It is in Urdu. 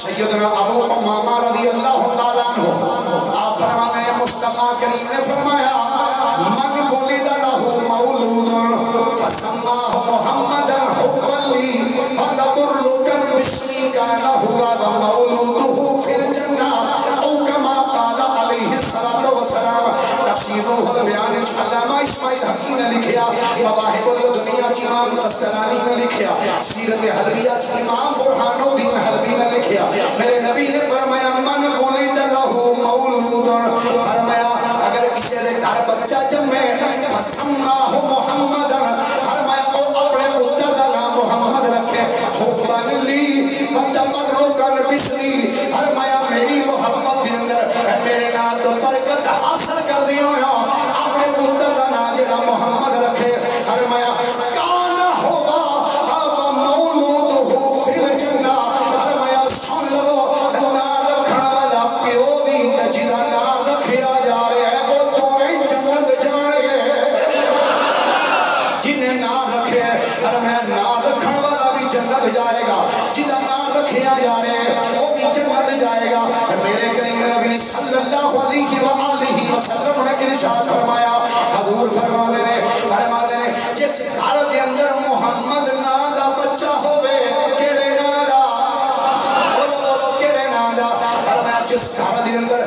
سیدنا ابو امامہ رضی اللہ تعالیٰ عنہ آپ فرماتے ہیں مصطفیٰ کریم نے فرمایا من ولد له مولود فسماه محمدا حبا لي فتبركا باسمي كان هو مولوده في الجنة او كما قال عليه الصلاة والسلام تفسیر روح البیان علامہ اسماعیل حقی نے لکھیا مواہب الدنیا امام قسطلانی نے لکھیا سیرت حلبیہ امام برہان الدین حلبی نے لکھیا میرے نبی نے فرمایا من ولد له مولود فرمایا اگر کسی نے گھر بچہ جمے فسماه محمد فرمایا وہ اپنے پتر کا نام محمد رکھے حبا لی وتبرکا باسمی فرمایا میری محبت کے اندر میرے نام تو برکت حاصل کر دیو اپنے پتر کا نام جڑا محمد رکھے فرمایا کان ہوگا اب مولود ہو فی الجنہ فرمایا سن لو نام رکھنے والا پیو بھی جہاں نام رکھیا جا رہا ہے وہ تمہیں جنت جان گے جنہیں نام رکھے فرمایا نام رکھنے والا بھی جنت جائے گا جہاں نام رکھیا جا رہا ہے وہ بھی جنت جائے گا میرے کریم نبی صلی اللہ علیہ وآلہ وسلم نے ارشاد فرمایا حضور فرماتے نے جس گھر کے اندر محمد نام دا بچہ ہوئے کیڑے نام دا بولو کیڑے نام دا فرمایا جس گھر کے اندر